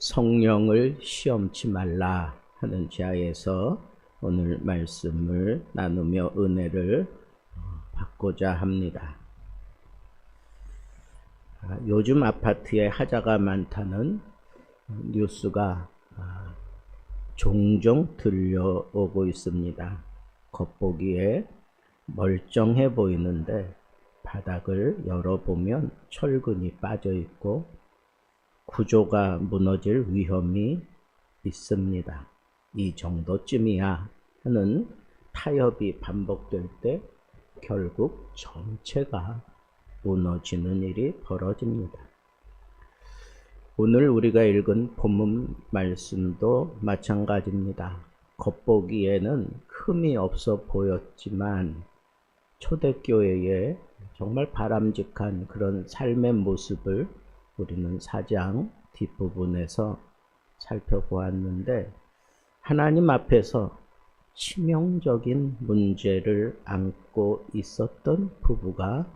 성령을 시험치 말라 하는 지하에서 오늘 말씀을 나누며 은혜를 받고자 합니다. 요즘 아파트에 하자가 많다는 뉴스가 종종 들려오고 있습니다. 겉보기에 멀쩡해 보이는데 바닥을 열어보면 철근이 빠져 있고 구조가 무너질 위험이 있습니다. 이 정도쯤이야 하는 타협이 반복될 때 결국 전체가 무너지는 일이 벌어집니다. 오늘 우리가 읽은 본문 말씀도 마찬가지입니다. 겉보기에는 흠이 없어 보였지만 초대교회의 정말 바람직한 그런 삶의 모습을 우리는 4장 뒷부분에서 살펴보았는데, 하나님 앞에서 치명적인 문제를 안고 있었던 부부가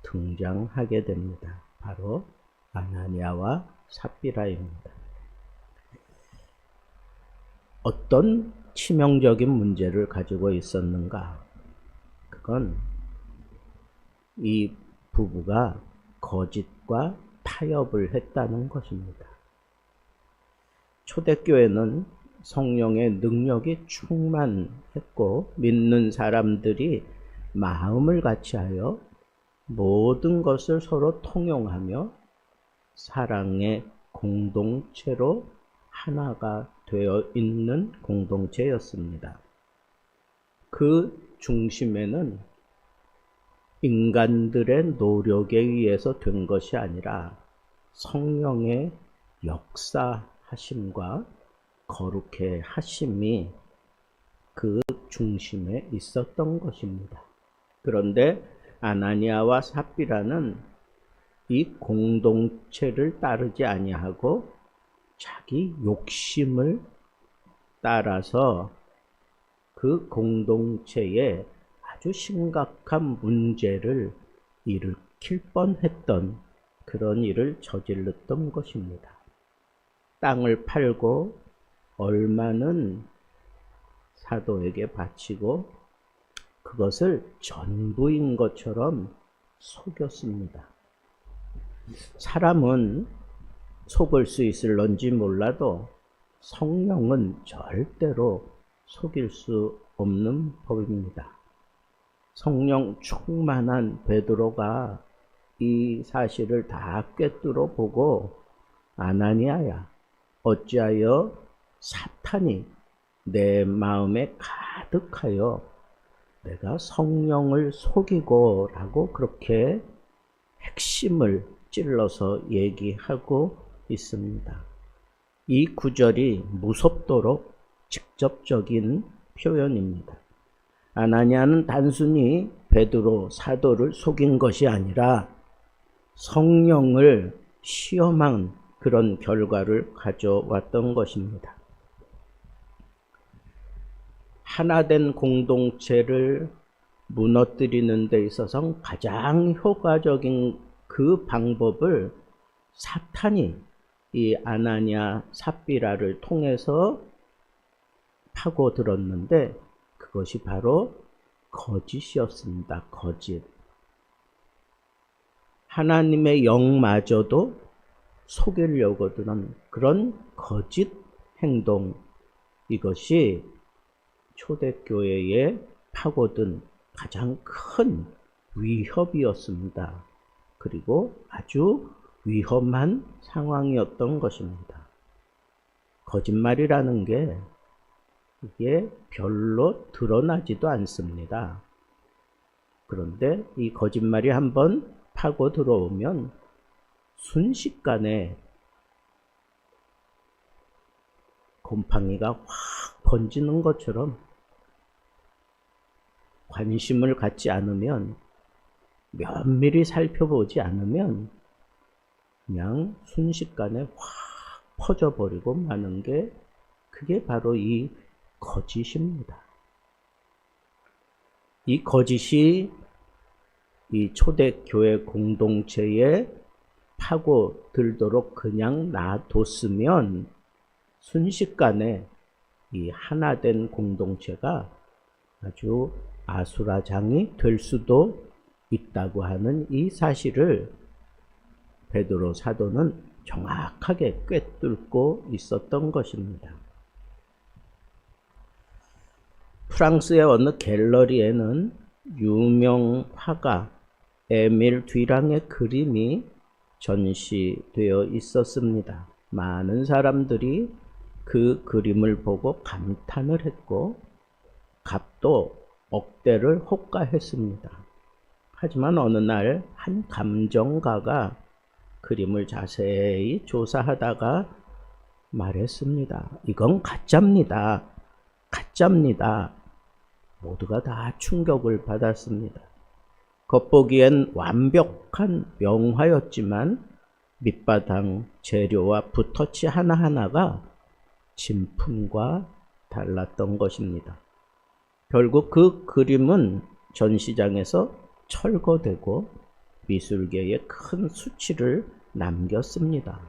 등장하게 됩니다. 바로 아나니아와 삽비라입니다. 어떤 치명적인 문제를 가지고 있었는가? 그건 이 부부가 거짓과 타협을 했다는 것입니다. 초대교회는 성령의 능력이 충만했고 믿는 사람들이 마음을 같이하여 모든 것을 서로 통용하며 사랑의 공동체로 하나가 되어 있는 공동체였습니다. 그 중심에는 인간들의 노력에 의해서 된 것이 아니라 성령의 역사하심과 거룩해 하심이 그 중심에 있었던 것입니다. 그런데 아나니아와 삽비라는 이 공동체를 따르지 아니하고 자기 욕심을 따라서 그 공동체에 아주 심각한 문제를 일으킬 뻔했던 그런 일을 저질렀던 것입니다. 땅을 팔고 얼마는 사도에게 바치고 그것을 전부인 것처럼 속였습니다. 사람은 속을 수 있을런지 몰라도 성령은 절대로 속일 수 없는 법입니다. 성령 충만한 베드로가 이 사실을 다 꿰뚫어 보고 아나니아야, 어찌하여 사탄이 내 마음에 가득하여 내가 성령을 속이고 라고 그렇게 핵심을 찔러서 얘기하고 있습니다. 이 구절이 무섭도록 직접적인 표현입니다. 아나니아는 단순히 베드로 사도를 속인 것이 아니라 성령을 시험한 그런 결과를 가져왔던 것입니다. 하나된 공동체를 무너뜨리는 데 있어서 가장 효과적인 그 방법을 사탄이 이 아나니아 삽비라를 통해서 파고들었는데 그것이 바로 거짓이었습니다. 거짓. 하나님의 영마저도 속이려고 드는 그런 거짓 행동, 이것이 초대교회에 파고든 가장 큰 위협이었습니다. 그리고 아주 위험한 상황이었던 것입니다. 거짓말이라는 게 이게 별로 드러나지도 않습니다. 그런데 이 거짓말이 한번 파고 들어오면 순식간에 곰팡이가 확 번지는 것처럼 관심을 갖지 않으면, 면밀히 살펴보지 않으면 그냥 순식간에 확 퍼져버리고 마는 게 그게 바로 이 거짓입니다. 이 거짓이 이 초대교회 공동체에 파고들도록 그냥 놔뒀으면 순식간에 이 하나된 공동체가 아주 아수라장이 될 수도 있다고 하는 이 사실을 베드로 사도는 정확하게 꿰뚫고 있었던 것입니다. 프랑스의 어느 갤러리에는 유명 화가 에밀 듀랑의 그림이 전시되어 있었습니다. 많은 사람들이 그 그림을 보고 감탄을 했고 값도 억대를 호가했습니다. 하지만 어느 날 한 감정가가 그림을 자세히 조사하다가 말했습니다. 이건 가짜입니다. 가짜입니다. 모두가 다 충격을 받았습니다. 겉보기엔 완벽한 명화였지만 밑바탕 재료와 붓터치 하나하나가 진품과 달랐던 것입니다. 결국 그 그림은 전시장에서 철거되고 미술계에 큰 수치를 남겼습니다.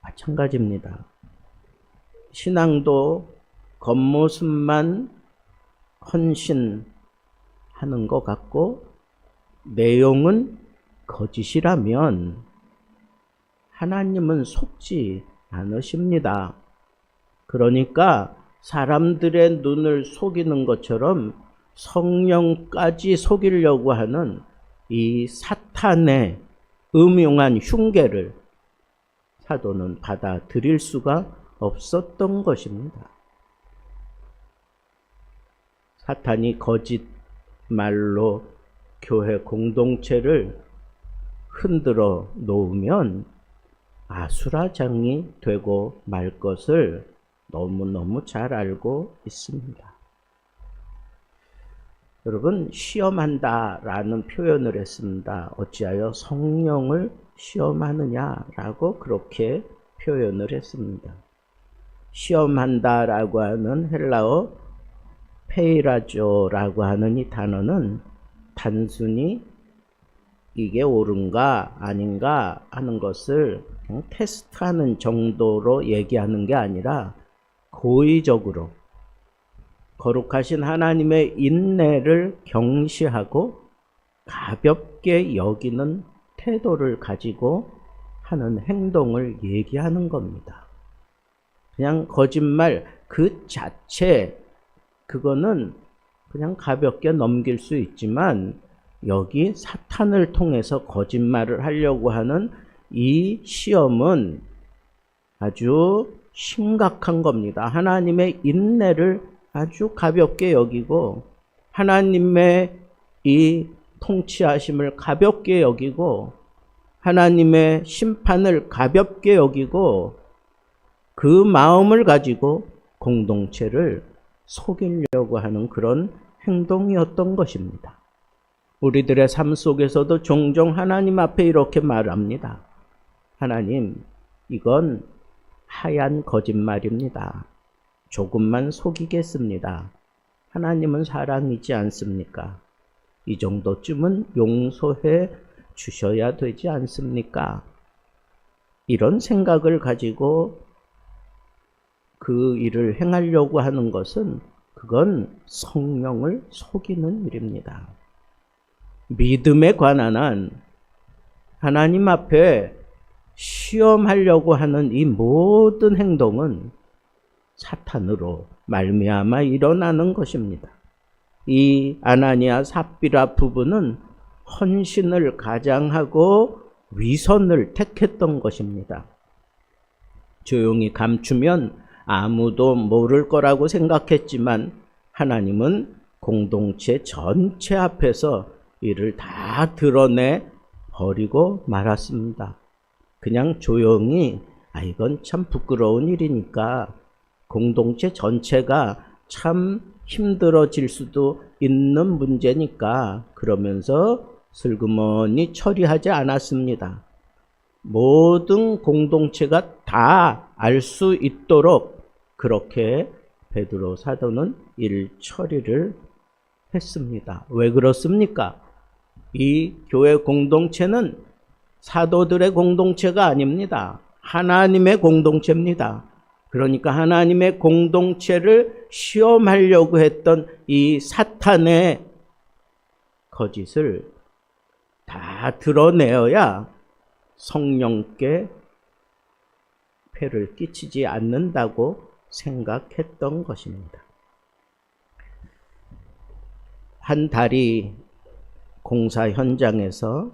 마찬가지입니다. 신앙도 겉모습만 헌신하는 것 같고 내용은 거짓이라면 하나님은 속지 않으십니다. 그러니까 사람들의 눈을 속이는 것처럼 성령까지 속이려고 하는 이 사탄의 음흉한 흉계를 사도는 받아들일 수가 없었던 것입니다. 사탄이 거짓말로 교회 공동체를 흔들어 놓으면 아수라장이 되고 말 것을 너무너무 잘 알고 있습니다. 여러분, 시험한다 라는 표현을 했습니다. 어찌하여 성령을 시험하느냐라고 그렇게 표현을 했습니다. 시험한다 라고 하는 헬라어 페이라조라고 하는 이 단어는 단순히 이게 옳은가 아닌가 하는 것을 그냥 테스트하는 정도로 얘기하는 게 아니라 고의적으로 거룩하신 하나님의 인내를 경시하고 가볍게 여기는 태도를 가지고 하는 행동을 얘기하는 겁니다. 그냥 거짓말 그 자체 그거는 그냥 가볍게 넘길 수 있지만 여기 사탄을 통해서 거짓말을 하려고 하는 이 시험은 아주 심각한 겁니다. 하나님의 인내를 아주 가볍게 여기고 하나님의 이 통치하심을 가볍게 여기고 하나님의 심판을 가볍게 여기고 그 마음을 가지고 공동체를 속이려고 하는 그런 행동이었던 것입니다. 우리들의 삶 속에서도 종종 하나님 앞에 이렇게 말합니다. 하나님, 이건 하얀 거짓말입니다. 조금만 속이겠습니다. 하나님은 사랑이지 않습니까? 이 정도쯤은 용서해 주셔야 되지 않습니까? 이런 생각을 가지고 그 일을 행하려고 하는 것은 그건 성령을 속이는 일입니다. 믿음에 관한 한 하나님 앞에 시험하려고 하는 이 모든 행동은 사탄으로 말미암아 일어나는 것입니다. 이 아나니아 삽비라 부부는 헌신을 가장하고 위선을 택했던 것입니다. 조용히 감추면 아무도 모를 거라고 생각했지만 하나님은 공동체 전체 앞에서 이를 다 드러내 버리고 말았습니다. 그냥 조용히 이건 참 부끄러운 일이니까 공동체 전체가 참 힘들어질 수도 있는 문제니까 그러면서 슬그머니 처리하지 않았습니다. 모든 공동체가 다 알 수 있도록 그렇게 베드로 사도는 일 처리를 했습니다. 왜 그렇습니까? 이 교회 공동체는 사도들의 공동체가 아닙니다. 하나님의 공동체입니다. 그러니까 하나님의 공동체를 시험하려고 했던 이 사탄의 거짓을 다 드러내어야 성령께 폐를 끼치지 않는다고 생각했던 것입니다. 한 달이 공사 현장에서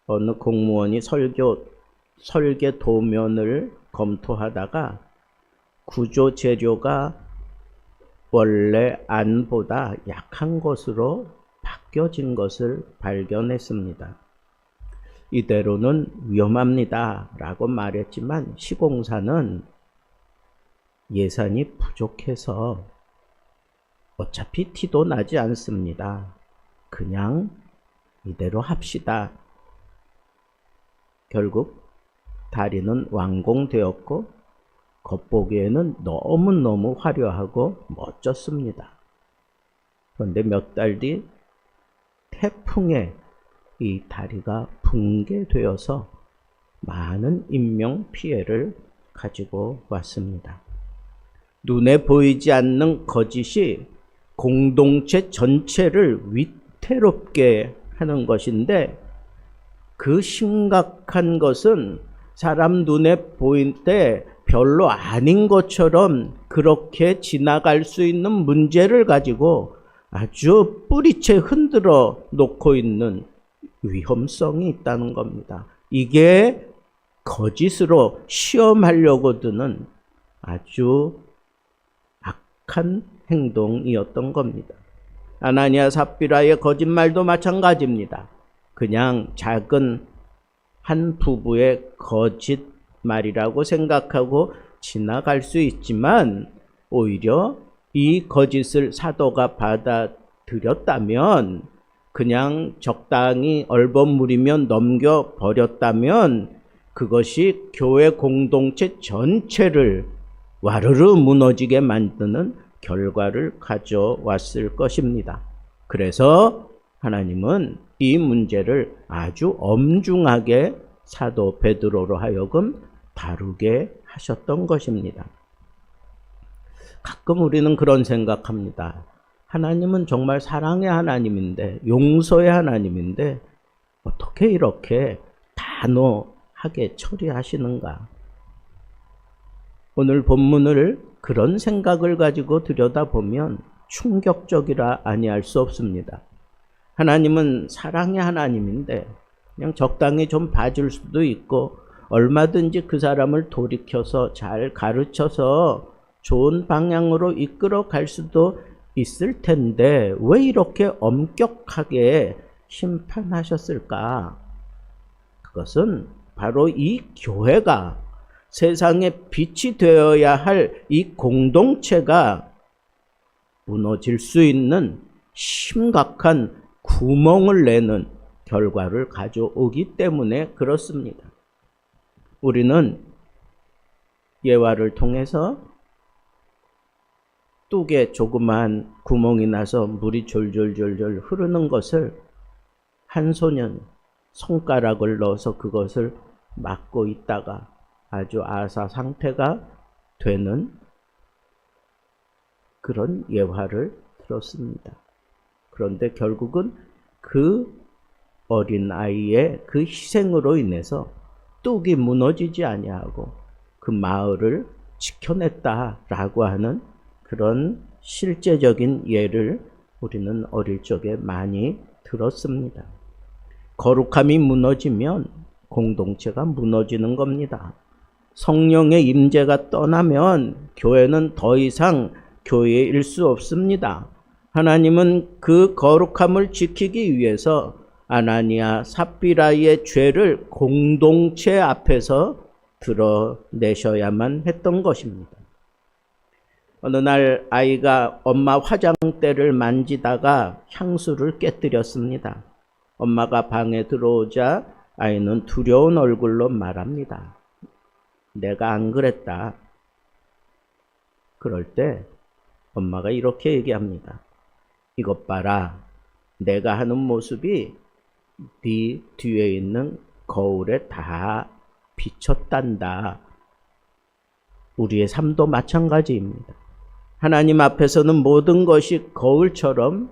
어느 공무원이 설계 도면을 검토하다가 구조 재료가 원래 안보다 약한 것으로 바뀌어진 것을 발견했습니다. 이대로는 위험합니다 라고 말했지만 시공사는 예산이 부족해서 어차피 티도 나지 않습니다. 그냥 이대로 합시다. 결국 다리는 완공되었고 겉보기에는 너무너무 화려하고 멋졌습니다. 그런데 몇 달 뒤 태풍에 이 다리가 붕괴되어서 많은 인명 피해를 가지고 왔습니다. 눈에 보이지 않는 거짓이 공동체 전체를 위태롭게 하는 것인데, 그 심각한 것은 사람 눈에 보일 때 별로 아닌 것처럼 그렇게 지나갈 수 있는 문제를 가지고 아주 뿌리채 흔들어 놓고 있는 위험성이 있다는 겁니다. 이게 거짓으로 시험하려고 드는 아주 악한 행동이었던 겁니다. 아나니아 삽비라의 거짓말도 마찬가지입니다. 그냥 작은 한 부부의 거짓말이라고 생각하고 지나갈 수 있지만, 오히려 이 거짓을 사도가 받아들였다면, 그냥 적당히 얼버무리면 넘겨버렸다면 그것이 교회 공동체 전체를 와르르 무너지게 만드는 결과를 가져왔을 것입니다. 그래서 하나님은 이 문제를 아주 엄중하게 사도 베드로로 하여금 다루게 하셨던 것입니다. 가끔 우리는 그런 생각합니다. 하나님은 정말 사랑의 하나님인데, 용서의 하나님인데 어떻게 이렇게 단호하게 처리하시는가? 오늘 본문을 그런 생각을 가지고 들여다보면 충격적이라 아니할 수 없습니다. 하나님은 사랑의 하나님인데 그냥 적당히 좀 봐줄 수도 있고, 얼마든지 그 사람을 돌이켜서 잘 가르쳐서 좋은 방향으로 이끌어 갈 수도 있을 텐데 왜 이렇게 엄격하게 심판하셨을까? 그것은 바로 이 교회가 세상의 빛이 되어야 할 이 공동체가 무너질 수 있는 심각한 구멍을 내는 결과를 가져오기 때문에 그렇습니다. 우리는 예화를 통해서 뚝에 조그마한 구멍이 나서 물이 졸졸졸졸 흐르는 것을 한 소년 손가락을 넣어서 그것을 막고 있다가 아주 아사 상태가 되는 그런 예화를 들었습니다. 그런데 결국은 그 어린 아이의 그 희생으로 인해서 뚝이 무너지지 아니하고 그 마을을 지켜냈다라고 하는 그런 실제적인 예를 우리는 어릴 적에 많이 들었습니다. 거룩함이 무너지면 공동체가 무너지는 겁니다. 성령의 임재가 떠나면 교회는 더 이상 교회일 수 없습니다. 하나님은 그 거룩함을 지키기 위해서 아나니아 삽비라의 죄를 공동체 앞에서 드러내셔야만 했던 것입니다. 어느 날 아이가 엄마 화장대를 만지다가 향수를 깨뜨렸습니다. 엄마가 방에 들어오자 아이는 두려운 얼굴로 말합니다. 내가 안 그랬다. 그럴 때 엄마가 이렇게 얘기합니다. 이것 봐라. 내가 하는 모습이 네 뒤에 있는 거울에 다 비쳤단다. 우리의 삶도 마찬가지입니다. 하나님 앞에서는 모든 것이 거울처럼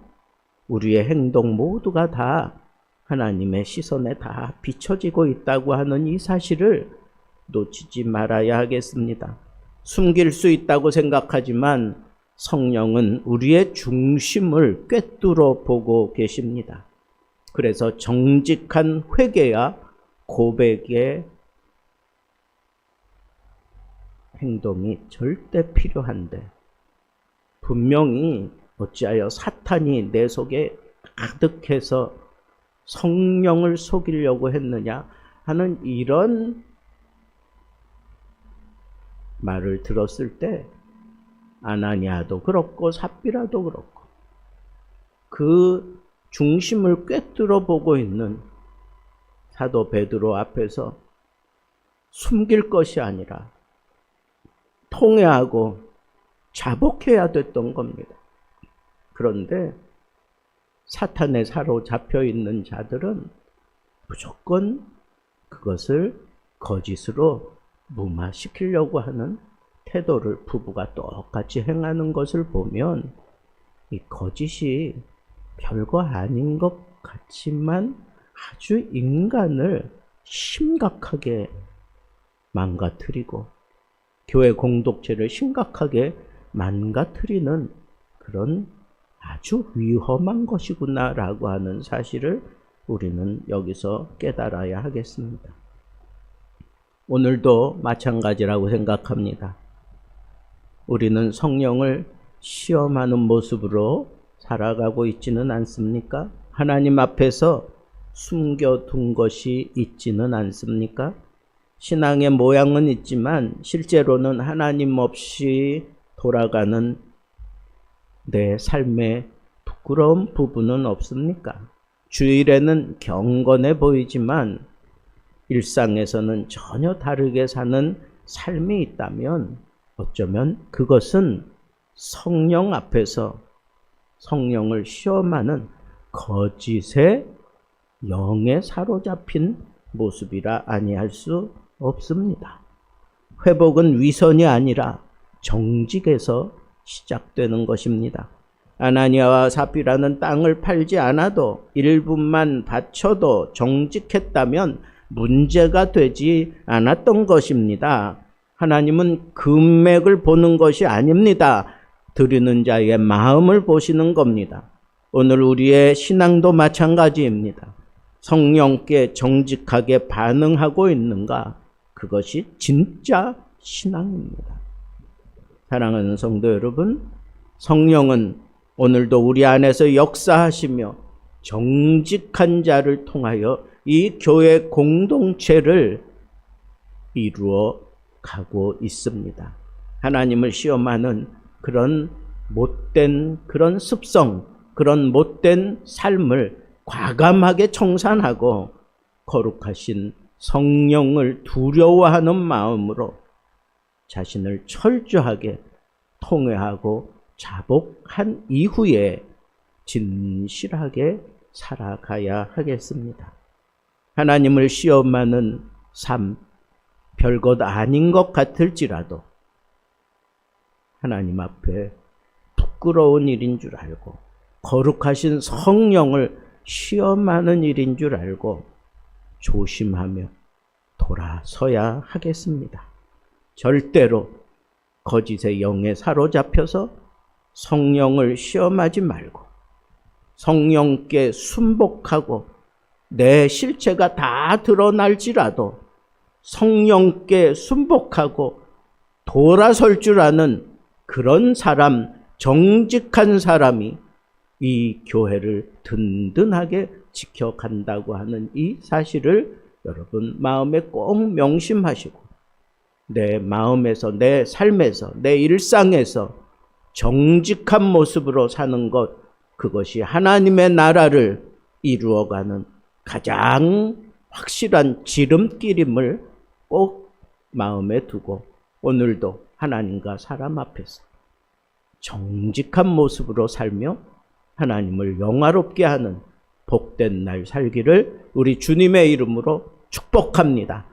우리의 행동 모두가 다 하나님의 시선에 다 비춰지고 있다고 하는 이 사실을 놓치지 말아야 하겠습니다. 숨길 수 있다고 생각하지만 성령은 우리의 중심을 꿰뚫어 보고 계십니다. 그래서 정직한 회개와 고백의 행동이 절대 필요한데, 분명히 어찌하여 사탄이 내 속에 가득해서 성령을 속이려고 했느냐 하는 이런 말을 들었을 때 아나니아도 그렇고 삽비라도 그렇고 그 중심을 꿰뚫어 보고 있는 사도 베드로 앞에서 숨길 것이 아니라 통회하고 자복해야 됐던 겁니다. 그런데 사탄에 사로잡혀 있는 자들은 무조건 그것을 거짓으로 무마시키려고 하는 태도를 부부가 똑같이 행하는 것을 보면 이 거짓이 별거 아닌 것 같지만 아주 인간을 심각하게 망가뜨리고 교회 공동체를 심각하게 망가뜨리는 그런 아주 위험한 것이구나라고 하는 사실을 우리는 여기서 깨달아야 하겠습니다. 오늘도 마찬가지라고 생각합니다. 우리는 성령을 시험하는 모습으로 살아가고 있지는 않습니까? 하나님 앞에서 숨겨둔 것이 있지는 않습니까? 신앙의 모양은 있지만 실제로는 하나님 없이 돌아가는 내 삶의 부끄러운 부분은 없습니까? 주일에는 경건해 보이지만 일상에서는 전혀 다르게 사는 삶이 있다면 어쩌면 그것은 성령 앞에서 성령을 시험하는 거짓의 영에 사로잡힌 모습이라 아니할 수 없습니다. 회복은 위선이 아니라 정직에서 시작되는 것입니다. 아나니아와 삽비라는 땅을 팔지 않아도 일부만 바쳐도 정직했다면 문제가 되지 않았던 것입니다. 하나님은 금액을 보는 것이 아닙니다. 드리는 자의 마음을 보시는 겁니다. 오늘 우리의 신앙도 마찬가지입니다. 성령께 정직하게 반응하고 있는가? 그것이 진짜 신앙입니다. 사랑하는 성도 여러분, 성령은 오늘도 우리 안에서 역사하시며 정직한 자를 통하여 이 교회 공동체를 이루어 가고 있습니다. 하나님을 시험하는 그런 못된 그런 습성, 그런 못된 삶을 과감하게 청산하고 거룩하신 성령을 두려워하는 마음으로 자신을 철저하게 통회하고 자복한 이후에 진실하게 살아가야 하겠습니다. 하나님을 시험하는 삶, 별것 아닌 것 같을지라도 하나님 앞에 부끄러운 일인 줄 알고 거룩하신 성령을 시험하는 일인 줄 알고 조심하며 돌아서야 하겠습니다. 절대로 거짓의 영에 사로잡혀서 성령을 시험하지 말고 성령께 순복하고 내 실체가 다 드러날지라도 성령께 순복하고 돌아설 줄 아는 그런 사람, 정직한 사람이 이 교회를 든든하게 지켜간다고 하는 이 사실을 여러분 마음에 꼭 명심하시고 내 마음에서, 내 삶에서, 내 일상에서 정직한 모습으로 사는 것, 그것이 하나님의 나라를 이루어가는 가장 확실한 지름길임을 꼭 마음에 두고 오늘도 하나님과 사람 앞에서 정직한 모습으로 살며 하나님을 영화롭게 하는 복된 날 살기를 우리 주님의 이름으로 축복합니다.